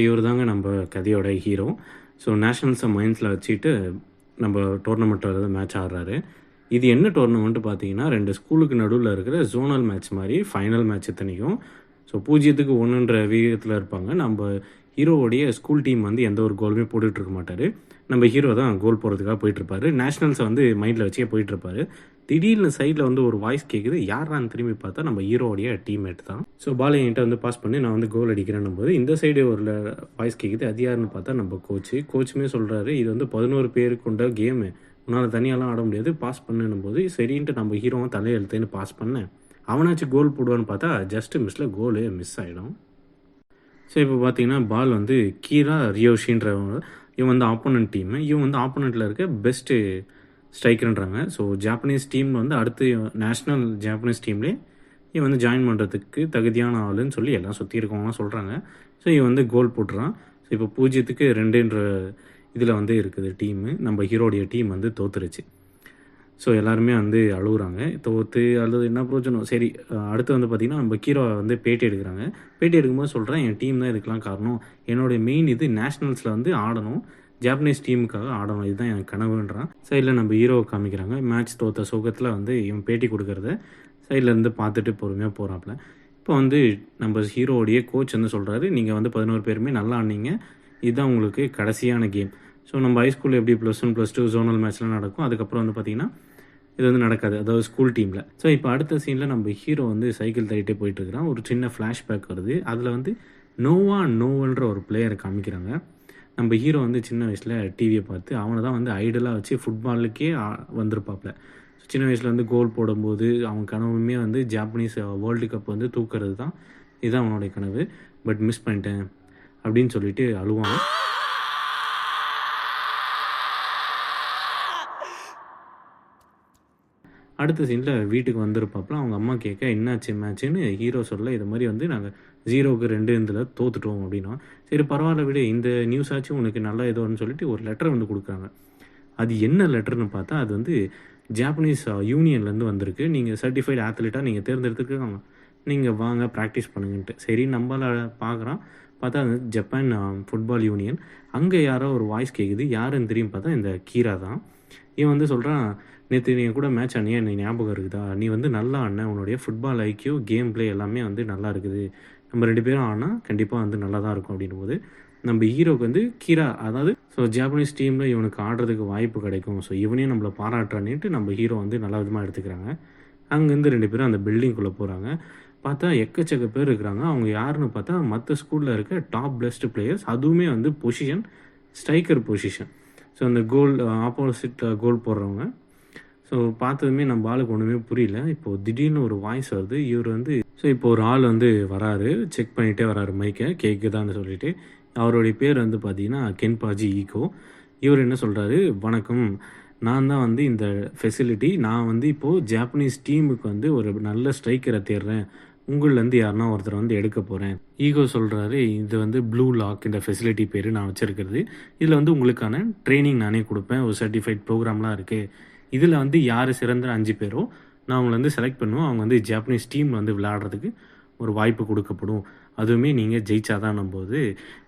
இவர் தாங்க நம்ம கதையோட ஹீரோ. நேஷனல்ஸை மைண்ட்ஸில் வச்சுட்டு நம்ம டோர்னமெண்ட் மேட்ச் ஆடுறாரு. இது என்ன டோர்னமெண்ட்டு பார்த்தீங்கன்னா, 2 ஸ்கூலுக்கு நடுவுல இருக்கிற ஜோனல் மேட்ச் மாரி ஃபைனல் மேட்ச் இத்தனைக்கும். 0க்கு 1ன்ற விகிதத்தில இருப்பாங்க. நம்ம ஹீரோவுடைய ஸ்கூல் டீம் வந்து எந்த ஒரு கோலுமே போட்டுட்டு இருக்க மாட்டாரு. நம்ம ஹீரோ தான் கோல் போடுறதுக்காக போயிட்டுருப்பாரு. நேஷனல்ஸை வந்து மைண்டில் வச்சே போயிட்டுருப்பாரு. திடீர்னு சைடில் வந்து ஒரு வாய்ஸ் கேட்குது. யாரான்னு திரும்பி பார்த்தா நம்ம ஹீரோவுடைய டீம்மேட் தான். பால் என்கிட்ட வந்து பாஸ் பண்ணி நான் வந்து கோல் அடிக்கிறேன்னும் போது, இந்த சைடு ஒரு வாய்ஸ் கேட்குது. அது யாருன்னு பார்த்தா நம்ம கோச்சுமே சொல்கிறாரு, இது வந்து 11 பேர் கொண்ட கேமு. உன்னால் தனியாலாம் ஆட முடியாது, பாஸ் பண்ணுன்னும் போது சரின்ட்டு நம்ம ஹீரோவும் தலையெழுத்துன்னு பாஸ் பண்ணேன். அவனாச்சும் கோல் போடுவான்னு பார்த்தா ஜஸ்ட் மிஸ்ஸில் கோலு மிஸ் ஆகிடும். இப்போ பார்த்தீங்கன்னா பால் வந்து கீரா ரியோஷின்றவங்க, இவன் வந்து ஆப்போனன்ட் டீமு. இவன் வந்து ஆப்போனண்ட்டில் இருக்க பெஸ்ட்டு ஸ்ட்ரைக்கர்ன்றாங்க. ஜாப்பனீஸ் டீம் வந்து அடுத்து நேஷ்னல் ஜாப்பனீஸ் டீம்லேயே இவன் வந்து ஜாயின் பண்ணுறதுக்கு தகுதியான ஆளுன்னு சொல்லி எல்லாம் சுற்றி இருக்கவங்களாம் சொல்கிறாங்க. இவன் வந்து கோல் போட்டுறான். இப்போ 0க்கு 2ன்ற இதில் வந்து இருக்குது டீமு. நம்ம ஹீரோடைய டீம் வந்து தோத்துருச்சு. எல்லாருமே வந்து அழுகுறாங்க. தோற்று அழுது என்ன பிரயோஜனம். சரி, அடுத்து வந்து பார்த்திங்கன்னா நம்ம ஹீரோ வந்து பேட்டி எடுக்கிறாங்க. பேட்டி எடுக்கும்போது சொல்கிறேன், என் டீம் தான் இதுக்கெலாம் காரணம். என்னுடைய மெயின் இது நேஷ்னல்ஸில் வந்து ஆடணும், ஜாப்பனீஸ் டீமுக்காக ஆடணும், இதுதான் என் கனவுன்றான். சைடில் நம்ம ஹீரோவை காமிக்கிறாங்க. மேட்ச் தோற்ற சுகத்தில் வந்து இவன் பேட்டி கொடுக்குறத சைடில் இருந்து பார்த்துட்டு பொறுமையாக போகிறாப்புல. இப்போ வந்து நம்ம ஹீரோடைய கோச் வந்து சொல்கிறாரு, நீங்கள் வந்து 11 பேருமே நல்லா ஆடினீங்க, இதுதான் உங்களுக்கு கடைசியான கேம். நம்ம ஹைஸ்கூலில் எப்படி +1 +2 ஜோனல் மேட்ச்லாம் நடக்கும், அதுக்கப்புறம் வந்து பார்த்திங்கன்னா இது வந்து நடக்காது, அதாவது ஸ்கூல் டீமில். இப்போ அடுத்த சீனில் நம்ம ஹீரோ வந்து சைக்கிள் தள்ளிட்டே போயிட்டுருக்கிறான். ஒரு சின்ன ஃப்ளாஷ்பேக் வருது. அதில் வந்து நோவல்ன்ற ஒரு பிளேயரை காமிக்கிறாங்க. நம்ம ஹீரோ வந்து சின்ன வயசில் டிவியை பார்த்து அவனை தான் வந்து ஐடலாக வச்சு ஃபுட்பாலுக்கே வந்திருப்பாப்புல. சின்ன வயசில் வந்து கோல் போடும்போது அவன் கனவுமே வந்து ஜாப்பனீஸ் வேர்ல்டு கப் வந்து தூக்குறது தான், இதுதான் அவனுடைய கனவு. பட் மிஸ் பண்ணிட்டேன் அப்படின்னு சொல்லிட்டு அழுவான். அடுத்த சீனில் வீட்டுக்கு வந்திருப்பாப்புல. அவங்க அம்மா கேட்க என்னாச்சு மேட்ச்சுன்னு ஹீரோ சொல்ல, இது மாதிரி வந்து நாங்கள் 0க்கு 2 இதில் தோத்துட்டோம் அப்படின்னா. சரி பரவாயில்ல விட, இந்த நியூஸ் ஆச்சும் உனக்கு நல்லா ஏதோன்னு சொல்லிட்டு ஒரு லெட்டர் வந்து கொடுக்குறாங்க. அது என்ன லெட்டர்னு பார்த்தா, அது வந்து ஜாப்பனீஸ் யூனியன்லேருந்து வந்திருக்கு. நீங்கள் சர்டிஃபைடு ஆத்லீட்டாக நீங்கள் தேர்ந்தெடுத்துருக்காங்க, நீங்கள் வாங்க ப்ராக்டிஸ் பண்ணுங்கன்ட்டு. சரி நம்மள பார்க்குறான். பார்த்தா அது ஜப்பான் ஃபுட்பால் யூனியன். அங்கே யாரோ ஒரு வாய்ஸ் கேட்குது. யாருன்னு தெரியும் பார்த்தா இந்த கீரா தான். இவன் வந்து சொல்கிறான், நேற்று நீ கூட மேட்ச் ஆனியா, நீ ஞாபகம் இருக்குதா, நீ வந்து நல்லா ஆடின, உன்னுடைய ஃபுட்பால் ஐக்கியூ கேம் பிளே எல்லாமே வந்து நல்லா இருக்குது, நம்ம 2 பேரும் ஆனால் கண்டிப்பாக வந்து நல்லா தான் இருக்கும் அப்படின்னும் போது, நம்ம ஹீரோக்கு வந்து கீரா, அதாவது ஜாப்பனீஸ் டீமில் இவனுக்கு ஆடுறதுக்கு வாய்ப்பு கிடைக்கும், இவனையும் நம்மளை பாராட்டுறான்ட்டு நம்ம ஹீரோ வந்து நல்ல விதமாக எடுத்துக்கிறாங்க. அங்கேருந்து 2 பேரும் அந்த பில்டிங்குள்ளே போகிறாங்க. பார்த்தா எக்கச்சக்க பேர் இருக்கிறாங்க. அவங்க யாருன்னு பார்த்தா மற்ற ஸ்கூலில் இருக்க டாப் பெஸ்ட் பிளேயர்ஸ். அதுவுமே வந்து பொசிஷன் ஸ்ட்ரைக்கர் பொசிஷன். அந்த கோல் ஆப்போசிட் கோல் போடுறவங்க. பார்த்ததுமே நம்ம ஆளுக்கு ஒன்றுமே புரியல. இப்போது திடீர்னு ஒரு வாய்ஸ் வருது. இவர் வந்து இப்போ ஒரு ஆள் வந்து வராரு, செக் பண்ணிகிட்டே வராரு மைக்கை, கேட்குதான்னு சொல்லிட்டு. அவருடைய பேர் வந்து பார்த்தீங்கன்னா கென்பாஜி ஈகோ. இவர் என்ன சொல்கிறாரு, வணக்கம், நான் தான் வந்து இந்த ஃபெசிலிட்டி, நான் வந்து இப்போது ஜாப்பனீஸ் டீமுக்கு வந்து ஒரு நல்ல ஸ்ட்ரைக்கரை தேடுறேன், உங்கள்லேருந்து யாருன்னா ஒருத்தர் வந்து எடுக்க போகிறேன். ஈகோ சொல்கிறாரு, இது வந்து ப்ளூ லாக், இந்த ஃபெசிலிட்டி பேர் நான் வச்சுருக்கிறது. இதில் வந்து உங்களுக்கான ட்ரைனிங் நானே கொடுப்பேன், ஒரு சர்டிஃபைட் ப்ரோக்ராம்லாம் இருக்குது. இதில் வந்து யார் சிறந்த 5 பேரோ நான் அவங்களை வந்து செலக்ட் பண்ணுவோம். அவங்க வந்து ஜாப்பனீஸ் டீமில் வந்து விளையாடுறதுக்கு ஒரு வாய்ப்பு கொடுக்கப்படும். அதுவுமே நீங்கள் ஜெயிச்சாதான் போது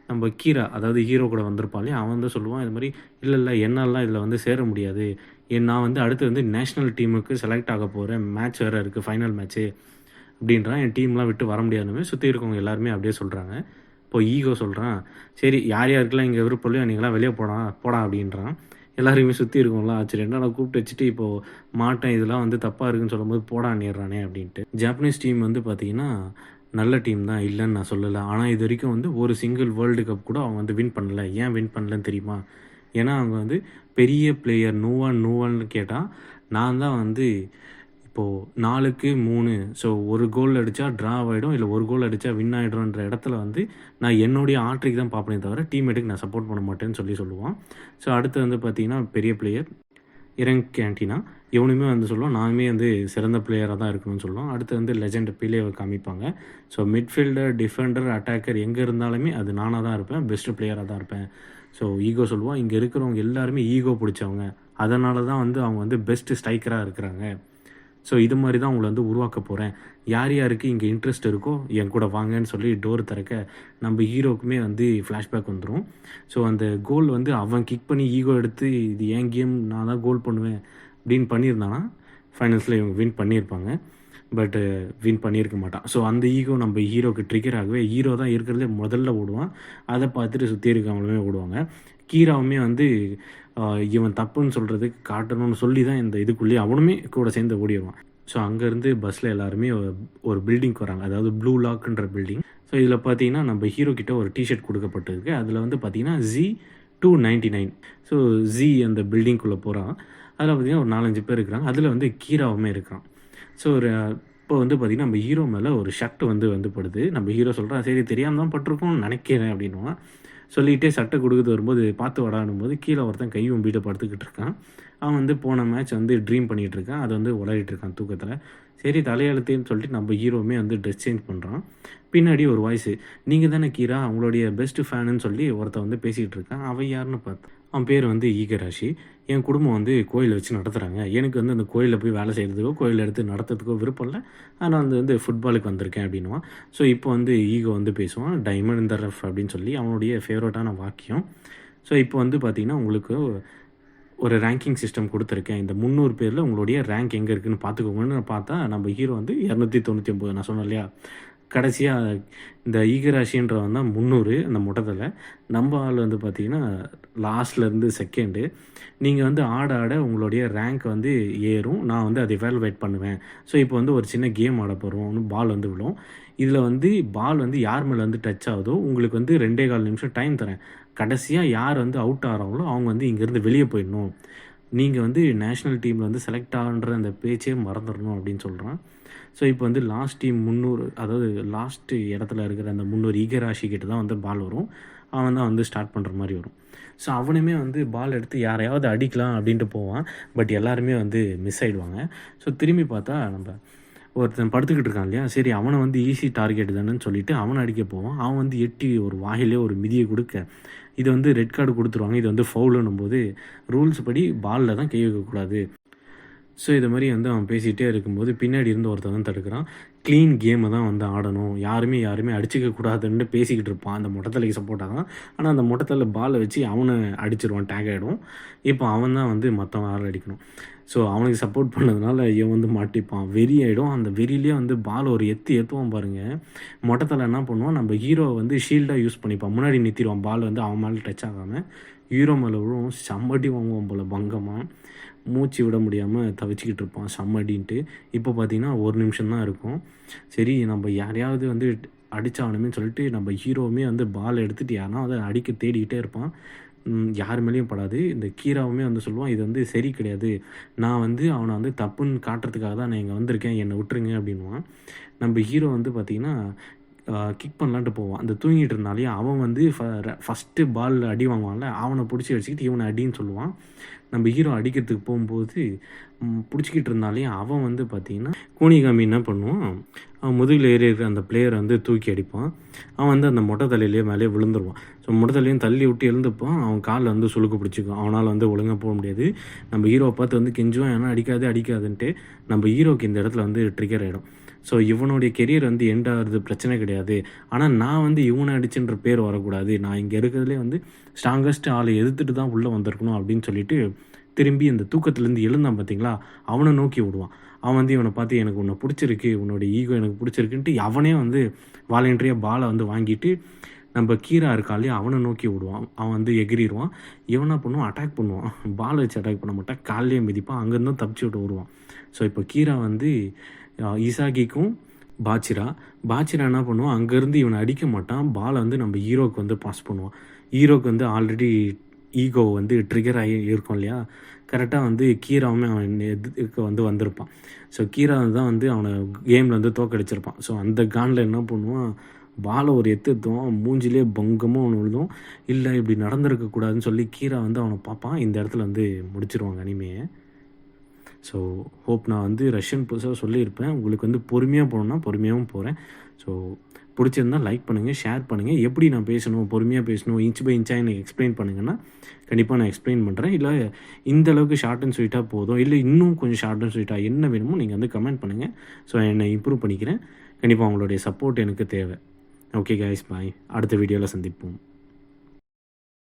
நம்ம கீரா, அதாவது ஹீரோ கூட வந்திருப்பாலே, அவன் வந்து சொல்லுவான், இது மாதிரி இல்லை என்னாலாம் இதில் வந்து சேர முடியாது, நான் வந்து அடுத்து வந்து நேஷ்னல் டீமுக்கு செலக்ட் ஆக போகிறேன், மேட்ச் வேறு இருக்குது, ஃபைனல் மேட்ச்சு அப்படின்றான். என் டீம்லாம் விட்டு வர முடியாதுன்னு சுற்றி இருக்கவங்க எல்லாருமே அப்படியே சொல்கிறாங்க. இப்போ ஈகோ சொல்கிறான், சரி யார் யாருக்கெல்லாம் இங்கே விருப்பம் இல்லையோ நீங்களாம் வெளியே போடா அப்படின்றான். எல்லாருமே சுற்றி இருக்கவங்களாம் ஆச்சு, ரெண்டா நான் கூப்பிட்டு வச்சுட்டு இப்போது மாட்டேன், இதெல்லாம் வந்து தப்பாக இருக்குன்னு சொல்லும்போது போடான்னிடுறானே அப்படின்ட்டு. ஜாப்பனீஸ் டீம் வந்து பார்த்திங்கன்னா நல்ல டீம் தான், இல்லைன்னு நான் சொல்லலை. ஆனால் இது வரைக்கும் வந்து ஒரு சிங்கிள் வேர்ல்டு கப் கூட அவங்க வந்து வின் பண்ணலை. ஏன் வின் பண்ணலன்னு தெரியுமா? ஏன்னா அவங்க வந்து பெரிய பிளேயர் நோவான்னு கேட்டால், நான் தான் வந்து இப்போது 4க்கு 3, ஒரு கோல் அடித்தா ட்ரா ஆகிடும், இல்லை ஒரு கோல் அடித்தா வின் ஆகிடும்ன்ற இடத்துல வந்து நான் என்னுடைய ஆட்ரிக்கு தான் பார்ப்பேனே தவிர டீம்மேட்டுக்கு நான் சப்போர்ட் பண்ண மாட்டேன்னு சொல்லுவான். அடுத்து வந்து பார்த்திங்கன்னா பெரிய பிளேயர் இரங் கேண்டினா, இவனுமே வந்து சொல்லுவான், நானுமே வந்து சிறந்த பிளேயராக தான் இருக்கணும்னு சொல்லுவான். அடுத்து வந்து லெஜெண்ட் பிளேயரை காமிப்பாங்க. மிட்ஃபீல்டர், டிஃபெண்டர், அட்டாக்கர் எங்கே இருந்தாலுமே அது நானாக தான் இருப்பேன், பெஸ்ட்டு பிளேயராக தான் இருப்பேன். ஈகோ சொல்லுவான், இங்கே இருக்கிறவங்க எல்லாருமே ஈகோ பிடிச்சவங்க, அதனால தான் வந்து அவங்க வந்து பெஸ்ட்டு ஸ்ட்ரைக்கராக இருக்கிறாங்க. ஸோ இது மாதிரி தான் உங்களை வந்து உருவாக்க போகிறேன், யார் யாருக்கு இங்கே இன்ட்ரெஸ்ட் இருக்கோ என் கூட வாங்கன்னு சொல்லி டோர் திறக்க நம்ம ஹீரோக்குமே வந்து ஃப்ளாஷ்பேக் வந்துடும். ஸோ அந்த கோல் வந்து அவன் கிக் பண்ணி ஈகோ எடுத்து இது ஏன் கேம், நான் தான் கோல் பண்ணுவேன் அப்படின்னு பண்ணியிருந்தானா ஃபைனல்ஸில் இவங்க வின் பண்ணியிருப்பாங்க. பட்டு வின் பண்ணியிருக்க மாட்டான். ஸோ அந்த ஈகோ நம்ம ஹீரோக்கு ட்ரிகர் ஆகவே ஹீரோ தான் இருக்கிறதுலே முதல்ல ஓடுவான். அதை பார்த்துட்டு சுற்றி இருக்கவங்களுமே ஓடுவாங்க. கீராவுமே வந்து இவன் தப்புன்னு சொல்கிறதுக்கு காட்டணும்னு சொல்லி தான் இந்த இதுக்குள்ளேயே அவனுமே கூட சேர்ந்து ஓடிடுவான். ஸோ அங்கேருந்து பஸ்ஸில் எல்லாருமே ஒரு பில்டிங்க்கு வராங்க, அதாவது ப்ளூ லாக்ன்ற பில்டிங். ஸோ இதில் பார்த்தீங்கன்னா நம்ம ஹீரோ கிட்ட ஒரு டிஷர்ட் கொடுக்கப்பட்டிருக்கு. அதில் வந்து பார்த்தீங்கன்னா Z299. ஸோ அந்த பில்டிங்குள்ளே போகிறான். அதில் பார்த்தீங்கன்னா ஒரு 4-5 பேர் இருக்கிறாங்க. அதில் வந்து கீராவுமே இருக்கிறான். ஸோ இப்போ வந்து பார்த்திங்கன்னா நம்ம ஹீரோ மேலே ஒரு ஷர்ட் வந்து படுது. நம்ம ஹீரோ சொல்கிறான், சரி தெரியாமல் தான் பட்டிருக்கோம்னு நினைக்கிறேன் அப்படின்னுவான். சொல்லிகிட்டே சட்டை கொடுக்குறது வரும்போது பார்த்து விடாடும் போது கீழே ஒருத்தன் கை உம்பிட்டு படுத்துக்கிட்டு இருக்கான். அவன் வந்து போன மேட்ச் வந்து ட்ரீம் பண்ணிகிட்டு இருக்கான். அதை வந்து உளறிட்டு இருக்கான் தூக்கத்தில். சரி தலையெழுத்தேன்னு சொல்லிட்டு நம்ம ஹீரோவுமே வந்து ட்ரெஸ் சேஞ்ச் பண்ணுறான். பின்னாடி ஒரு வாய்ஸு, நீங்கள் தானே கீரா, அவங்களுடைய பெஸ்ட்டு ஃபேனுன்னு சொல்லி ஒருத்தன் வந்து பேசிக்கிட்டு இருக்கான். அவன் யாருன்னு பார்த்தா அவன் பேர் வந்து ஈகராஷி. என் குடும்பம் வந்து கோயில் வச்சு நடத்துகிறாங்க, எனக்கு வந்து அந்த கோயிலில் போய் வேலை செய்கிறதுக்கோ கோயில் எடுத்து நடத்துறதுக்கோ விருப்பம் இல்லை, ஆனால் வந்து ஃபுட்பாலுக்கு வந்திருக்கேன் அப்படின்னுவான். ஸோ இப்போ வந்து ஈகோ வந்து பேசுவான், டைமண்ட் இந்த ரஃப் அப்படின்னு சொல்லி அவனுடைய ஃபேவரட்டான வாக்கியம். ஸோ இப்போ வந்து பார்த்திங்கன்னா உங்களுக்கு ஒரு ரேங்கிங் சிஸ்டம் கொடுத்துருக்கேன், இந்த 300 பேரில் உங்களுடைய ரேங்க் எங்கே இருக்குதுன்னு பார்த்துக்கோங்கன்னு பார்த்தா நம்ம ஹீரோ வந்து 299. நான் சொன்னேன் இல்லையா, கடைசியாக இந்த ஈகராஷின்றவன் தான் 300 அந்த மொட்டத்தில். நம்ம ஆள் வந்து பார்த்திங்கன்னா லாஸ்ட்லேருந்து செகண்டு. நீங்கள் வந்து ஆட உங்களுடைய ரேங்க் வந்து ஏறும், நான் வந்து அதை எவாலுவேட் பண்ணுவேன். ஸோ இப்போ வந்து ஒரு சின்ன கேம் ஆட போகிறோம், பால் வந்து விழும். இதில் வந்து பால் வந்து யார் மேலே வந்து டச் ஆகுதோ உங்களுக்கு வந்து 2.25 நிமிஷம் டைம் தரேன். கடைசியாக யார் வந்து அவுட் ஆகிறாங்களோ அவங்க வந்து இங்கேருந்து வெளியே போயிடணும், நீங்கள் வந்து நேஷ்னல் டீமில் வந்து செலக்ட் ஆகின்ற அந்த பேச்சே மறந்துடணும் அப்படின்னு சொல்கிறான். ஸோ இப்போ வந்து லாஸ்ட் டீம் 300, அதாவது லாஸ்ட்டு இடத்துல இருக்கிற அந்த 300 ஈகராஷி கிட்ட தான் வந்து பால் வரும். அவன் தான் வந்து ஸ்டார்ட் பண்ணுற மாதிரி வரும். ஸோ அவனுமே வந்து பால் எடுத்து யாரையாவது அடிக்கலாம் அப்படின்ட்டு போவான். பட் எல்லாருமே வந்து மிஸ் ஆகிடுவாங்க. ஸோ திரும்பி பார்த்தா நம்ம ஒருத்தன் படுத்துக்கிட்டு இருக்கான் இல்லையா, சரி அவனை வந்து ஈஸி டார்கெட் தானேன்னு சொல்லிட்டு அவனை அடிக்க போவான். அவன் வந்து எட்டி ஒரு வாயிலே ஒரு மிதியை கொடுக்க இது வந்து ரெட் கார்டு கொடுத்துருவாங்க. இது வந்து ஃபவுலுன்னும் போது ரூல்ஸ் படி பாலில் தான் கை வைக்கக்கூடாது. ஸோ இது மாதிரி வந்து அவன் பேசிகிட்டே இருக்கும்போது பின்னாடி இருந்து ஒருத்தன் வந்து தடுக்கிறான். க்ளீன் கேமை தான் வந்து ஆடணும், யாருமே யாருமே கூடாதுன்னு பேசிக்கிட்டு இருப்பான் அந்த மொட்டத்தலைக்கு சப்போர்ட்டாக தான். ஆனால் அந்த மொட்டத்தலை பாலை வச்சு அவனை அடிச்சிருவான், டேக் ஆகிடும். இப்போ அவன் தான் வந்து மற்றவன் ஆள் அடிக்கணும். ஸோ அவனுக்கு சப்போர்ட் பண்ணதுனால இவன் வந்து மாட்டிப்பான், வெறி ஆகிடும். அந்த வெறியிலே வந்து பால் ஒரு ஏற்றுவான் பாருங்கள். மொட்டத்தலை என்ன பண்ணுவான், நம்ம ஹீரோவை வந்து ஷீல்டாக யூஸ் பண்ணிப்பான், முன்னாடி நிறுத்திடுவான். பால் வந்து அவன் மேலே டச் ஆகாமல் ஹீரோ மேலே விழுவும். செம்மடி வாங்குவான் போல் பங்கமாக, மூச்சு விட முடியாமல் தவிச்சிக்கிட்டு இருப்பான் செம்மடின்ட்டு. இப்போ பார்த்திங்கன்னா 1 நிமிஷம் தான் இருக்கும். சரி நம்ம யாரையாவது வந்து அடித்தாகணுமே சொல்லிட்டு நம்ம ஹீரோவுமே வந்து பால் எடுத்துகிட்டு யாருன்னா அதை அடிக்க தேடிக்கிட்டே இருப்பான். யார் மேலேயும் படாது. இந்த கீராவுமே வந்து சொல்லுவான், இது வந்து சரி கிடையாது, நான் வந்து அவனை வந்து தப்புன்னு காட்டுறதுக்காக தான் நான் இங்கே வந்திருக்கேன், என்னை விட்டுருங்க அப்படின்வான். நம்ம ஹீரோ வந்து பார்த்திங்கன்னா கிக் பண்ணலான்ட்டு போவான். அந்த தூங்கிட்டு இருந்தாலே அவன் வந்து ஃபஸ்ட்டு பால் அடி வாங்குவான்ல, அவனை பிடிச்சி வச்சுக்கிட்டு இவனை அடின்னு சொல்லுவான். நம்ம ஹீரோ அடிக்கிறதுக்கு போகும்போது பிடிச்சிக்கிட்டு இருந்தாலே அவன் வந்து பார்த்திங்கன்னா கூனிகாமி என்ன பண்ணுவான், அவன் முதுகில் ஏறி இருக்கிற அந்த பிளேயரை வந்து தூக்கி அடிப்பான். அவன் வந்து அந்த மொட்டை தலையிலேயே மேலே விழுந்துருவான். ஸோ மொட்டை தலையும் தள்ளி விட்டு எழுந்துப்பான். அவன் காலில் வந்து சுளுக்கு பிடிச்சிக்கும், அவனால் வந்து ஒழுங்காக போக முடியாது. நம்ம ஹீரோவை பார்த்து வந்து கெஞ்சுவான், ஏன்னா அடிக்காதுன்ட்டு. நம்ம ஹீரோக்கு இந்த இடத்துல வந்து ட்ரிகர் ஆகிடும். ஸோ இவனுடைய கெரியர் வந்து எண்ட் ஆகிறது பிரச்சனை கிடையாது, ஆனால் நான் வந்து இவனை அடிச்சுன்ற பேர் வரக்கூடாது, நான் இங்கே இருக்கிறதுலே வந்து ஸ்ட்ராங்கஸ்ட் ஆளை எதிர்த்துட்டு தான் உள்ளே வந்திருக்கணும் அப்படின்னு சொல்லிட்டு திரும்பி அந்த தூக்கத்துலேருந்து எழுந்தான் பார்த்தீங்களா, அவனை நோக்கி விடுவான். அவன் வந்து இவனை பார்த்து எனக்கு உன்னை பிடிச்சிருக்கு, உன்னோட ஈகோ எனக்கு பிடிச்சிருக்குன்ட்டு அவனே வந்து வாலண்டரியாக பாலை வந்து வாங்கிட்டு நம்ம கீரா இருக்காலே அவனை நோக்கி விடுவான். அவன் வந்து எகிரிடுவான். இவனா பண்ணுவான், அட்டாக் பண்ணுவான். பாலை வச்சு அட்டாக் பண்ண மாட்டான், காலையே மிதிப்பான், அங்கேருந்தும் தப்பிச்சு விட்டு வருவான். ஸோ இப்போ கீரா வந்து இசாகிக்கும் பாச்சிரா என்ன பண்ணுவான், அங்கேருந்து இவனை அடிக்க மாட்டான், பாலை வந்து நம்ம ஹீரோவுக்கு வந்து பாஸ் பண்ணுவான். ஹீரோவுக்கு வந்து ஆல்ரெடி ஈகோ வந்து ட்ரிகர் ஆகி இருக்கும் இல்லையா, கரெக்டாக வந்து கீராவுமே அவன் எதுக்கு வந்து வந்திருப்பான். ஸோ கீரா தான் வந்து அவனை கேமில் வந்து தோக்கடிச்சிருப்பான். ஸோ அந்த கானில் என்ன பண்ணுவான், பாலை ஒரு எத்துவான், மூஞ்சிலே பங்கமாக அவனை விழுதும். இல்லை இப்படி நடந்திருக்கக்கூடாதுன்னு சொல்லி கீரா வந்து அவனை பார்ப்பான். இந்த இடத்துல வந்து முடிச்சிருவாங்க அனிமையை. ஸோ ஹோப் நான் வந்து ரஷ்யன் புதுசாக சொல்லியிருப்பேன், உங்களுக்கு வந்து பொறுமையாக போகணுன்னா பொறுமையாகவும் போகிறேன். ஸோ பிடிச்சிருந்தால் லைக் பண்ணுங்கள், ஷேர் பண்ணுங்கள். எப்படி நான் பேசணும், பொறுமையாக பேசணும், இன்ச் பை இன்ச்சாக எனக்கு எக்ஸ்பிளைன் பண்ணுங்கன்னா கண்டிப்பாக நான் எக்ஸ்பிளைன் பண்ணுறேன். இல்லை இந்த அளவுக்கு ஷார்ட் அண்ட் ஸ்வீட்டாக போதும், இல்லை இன்னும் கொஞ்சம் ஷார்ட் அண்ட் ஸ்வீட்டாக என்ன வேணுமோ நீங்கள் வந்து கமெண்ட் பண்ணுங்கள். ஸோ என்னை இம்ப்ரூவ் பண்ணிக்கிறேன். கண்டிப்பாக உங்களுடைய சப்போர்ட் எனக்கு தேவை. ஓகே கைஸ், பாய். அடுத்த வீடியோவில் சந்திப்போம்.